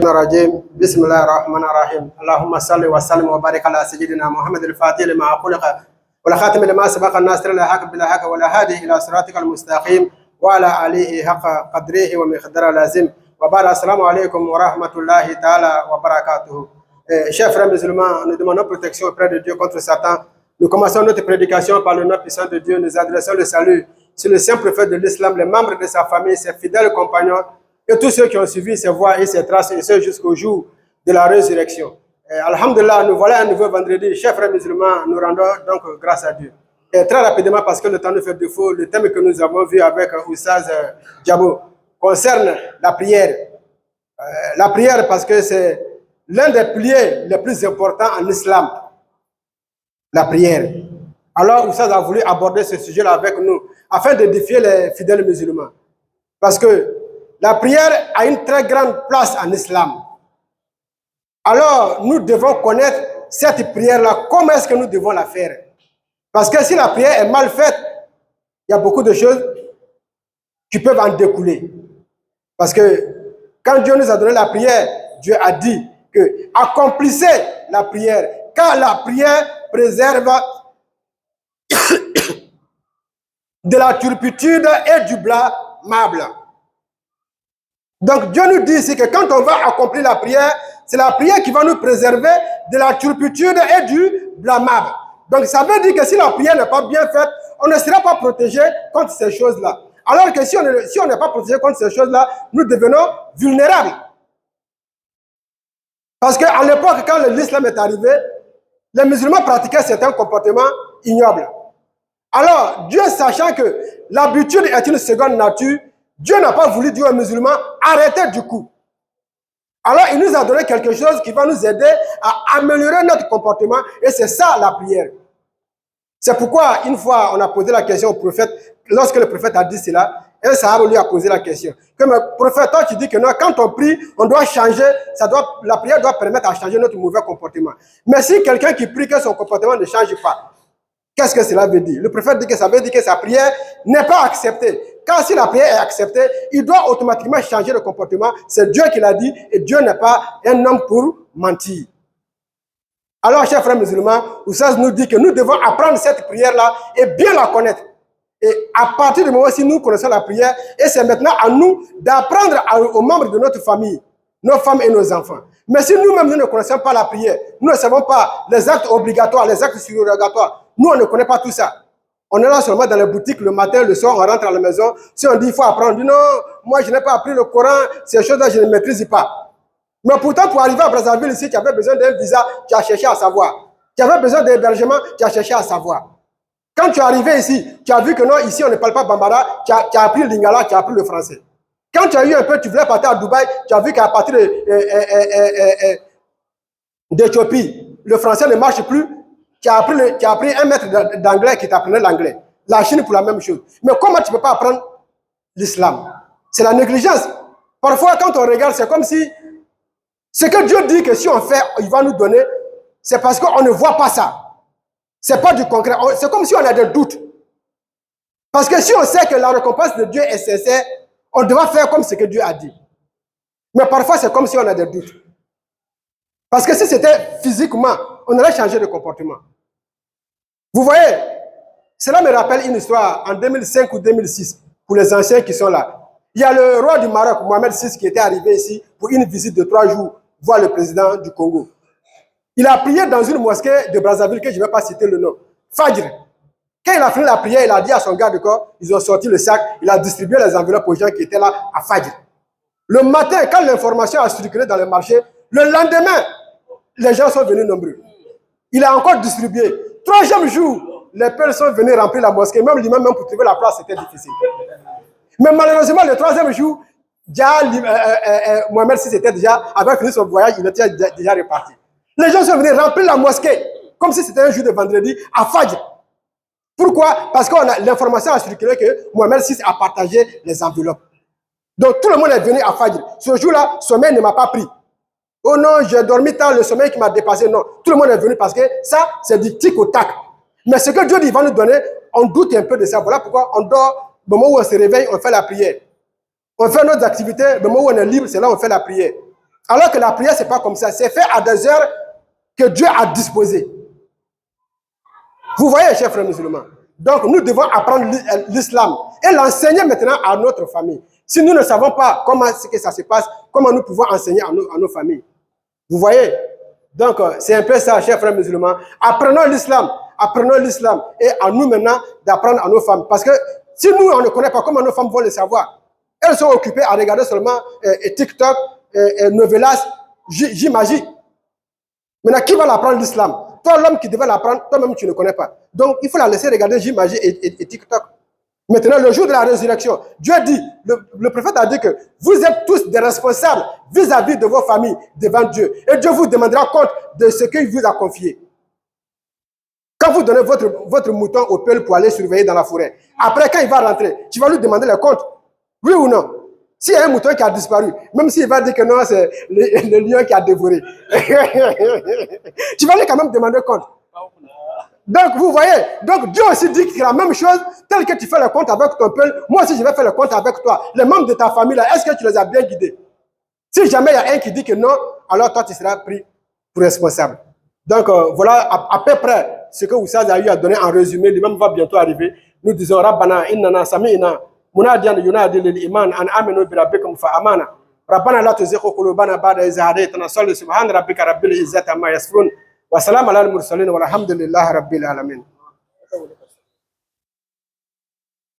الرجيم بسم الله الرحمن الرحيم اللهم صل وسلم وبارك على سيدنا محمد الفاتح لما خلق والخاتم لما سبق الناصر الحق بالحق والهادي الى صراطك المستقيم وعلى اله حق قدره ومقداره لازم وبعد السلام عليكم ورحمه الله تعالى وبركاته. Chers frères musulmans, nous demandons protection auprès de Dieu contre Satan. Nous commençons notre prédication par le nom puissant de Dieu. Nous adressons le salut sur le saint prophète de l'islam, les membres de sa famille, ses fidèles compagnons et tous ceux qui ont suivi ses voies et ses traces, et ce jusqu'au jour de la résurrection. Alhamdulillah, nous voilà un nouveau vendredi. Chers frères musulmans, nous rendons donc grâce à Dieu. Et très rapidement, parce que le temps nous fait défaut, le thème que nous avons vu avec Oussaz Diabo concerne la prière. La prière parce que c'est l'un des piliers les plus importants en islam. La prière. Alors, Oussaz a voulu aborder ce sujet-là avec nous afin de défier les fidèles musulmans. Parce que la prière a une très grande place en islam. Alors, nous devons connaître cette prière-là. Comment est-ce que nous devons la faire? Parce que si la prière est mal faite, il y a beaucoup de choses qui peuvent en découler. Parce que quand Dieu nous a donné la prière, Dieu a dit que accomplissez la prière, car la prière préserve de la turpitude et du blâmable. Donc Dieu nous dit ici que quand on va accomplir la prière, c'est la prière qui va nous préserver de la turpitude et du blâmable. Donc ça veut dire que si la prière n'est pas bien faite, on ne sera pas protégé contre ces choses-là. Alors que si on n'est pas protégé contre ces choses-là, nous devenons vulnérables. Parce qu'à l'époque, quand l'islam est arrivé, les musulmans pratiquaient certains comportements ignobles. Alors, Dieu sachant que l'habitude est une seconde nature, Dieu n'a pas voulu dire aux musulmans, arrêtez du coup. Alors, il nous a donné quelque chose qui va nous aider à améliorer notre comportement, et c'est ça la prière. C'est pourquoi, une fois, on a posé la question au prophète, lorsque le prophète a dit cela, un sahabe lui a posé la question. Comme prophète, toi, tu dis que non, quand on prie, on doit changer, la prière doit permettre à changer notre mauvais comportement. Mais si quelqu'un qui prie que son comportement ne change pas, qu'est-ce que cela veut dire? Le prophète dit que ça veut dire que sa prière n'est pas acceptée. Car si la prière est acceptée, il doit automatiquement changer de comportement. C'est Dieu qui l'a dit et Dieu n'est pas un homme pour mentir. Alors, chers frères musulmans, Oussaz nous dit que nous devons apprendre cette prière-là et bien la connaître. Et à partir du moment où nous connaissons la prière, et c'est maintenant à nous d'apprendre aux membres de notre famille, nos femmes et nos enfants. Mais si nous-mêmes, nous ne connaissons pas la prière, nous ne savons pas les actes obligatoires, les actes surrogatoires, nous, on ne connaît pas tout ça. On est là seulement dans les boutiques le matin, le soir, on rentre à la maison. Si on dit il faut apprendre, on dit non, moi je n'ai pas appris le Coran, ces choses-là je ne maîtrise pas. Mais pourtant, pour arriver à Brazzaville ici, tu avais besoin d'un visa, tu as cherché à savoir. Tu avais besoin d'hébergement, tu as cherché à savoir. Quand tu es arrivé ici, tu as vu que non, ici on ne parle pas Bambara, tu as appris le lingala, tu as appris le français. Quand tu as eu un peu, tu voulais partir à Dubaï, tu as vu qu'à partir d'Éthiopie, le français ne marche plus. Tu as appris un maître d'anglais qui t'apprenait l'anglais. La Chine pour la même chose. Mais comment tu ne peux pas apprendre l'islam? C'est la négligence. Parfois, quand on regarde, c'est comme si ce que Dieu dit que si on fait, il va nous donner, c'est parce qu'on ne voit pas ça. Ce n'est pas du concret. C'est comme si on a des doutes. Parce que si on sait que la récompense de Dieu est sincère, on doit faire comme ce que Dieu a dit. Mais parfois, c'est comme si on a des doutes. Parce que si c'était physiquement, on aurait changé de comportement. Vous voyez, cela me rappelle une histoire en 2005 ou 2006, pour les anciens qui sont là. Il y a le roi du Maroc, Mohamed VI, qui était arrivé ici pour une visite de 3 jours, voir le président du Congo. Il a prié dans une mosquée de Brazzaville, que je ne vais pas citer le nom, Fajr. Quand il a fini la prière, il a dit à son garde-corps, ils ont sorti le sac, il a distribué les enveloppes aux gens qui étaient là à Fajr. Le matin, quand l'information a circulé dans le marché, le lendemain, les gens sont venus nombreux. Il a encore distribué. 3e jour, les personnes sont venues remplir la mosquée. Même lui-même, pour trouver la place, c'était difficile. Mais malheureusement, le 3e jour, Mohamed VI avait fini son voyage, il était déjà reparti. Les gens sont venus remplir la mosquée, comme si c'était un jour de vendredi, à Fajr. Pourquoi? Parce que l'information a circulé que Mohamed VI a partagé les enveloppes. Donc tout le monde est venu à Fajr. Ce jour-là, sommeil ne m'a pas pris. Oh non, j'ai dormi tard, le sommeil qui m'a dépassé. Non, tout le monde est venu parce que ça, c'est du tic au tac. Mais ce que Dieu dit, il va nous donner, on doute un peu de ça. Voilà pourquoi on dort, au moment où on se réveille, on fait la prière. On fait nos activités, le moment où on est libre, c'est là où on fait la prière. Alors que la prière, ce n'est pas comme ça. C'est fait à des heures que Dieu a disposées. Vous voyez, chers frères musulmans. Donc, nous devons apprendre l'islam et l'enseigner maintenant à notre famille. Si nous ne savons pas comment que ça se passe, comment nous pouvons enseigner à nos familles. Vous voyez? Donc, c'est un peu ça, chers frères musulmans. Apprenons l'islam et à nous maintenant d'apprendre à nos femmes. Parce que si nous, on ne connaît pas, comment nos femmes vont le savoir? Elles sont occupées à regarder seulement TikTok, Novelas, J-Magie. Maintenant, qui va l'apprendre l'islam? Toi, l'homme qui devait l'apprendre, toi-même, tu ne connais pas. Donc, il faut la laisser regarder J-Magie et TikTok. Maintenant, le jour de la résurrection, Dieu dit, le prophète a dit que vous êtes tous des responsables vis-à-vis de vos familles devant Dieu. Et Dieu vous demandera compte de ce qu'il vous a confié. Quand vous donnez votre mouton au peuple pour aller surveiller dans la forêt, après, quand il va rentrer, tu vas lui demander le compte. Oui ou non? S'il y a un mouton qui a disparu, même s'il va dire que non, c'est le lion qui a dévoré, tu vas lui quand même demander compte. Donc, vous voyez, donc Dieu aussi dit que c'est la même chose, tel que tu fais le compte avec ton peuple, moi aussi je vais faire le compte avec toi. Les membres de ta famille, là, est-ce que tu les as bien guidés? Si jamais il y a un qui dit que non, alors toi tu seras pris pour responsable. Donc, voilà à peu près ce que Oussaz a eu à donner en résumé, lui-même va bientôt arriver. Nous disons, Rabbana innana sami'na munadiyan yunadi lil iman an aminu bi rabbikum fa amana. Rabbana la tuzigh qulubana ba'da idh hadaytana salli subhana rabbika rabbil izzati amma yasifun. Wa salam ala al-mursalin walhamdulillahi rabbil alamin.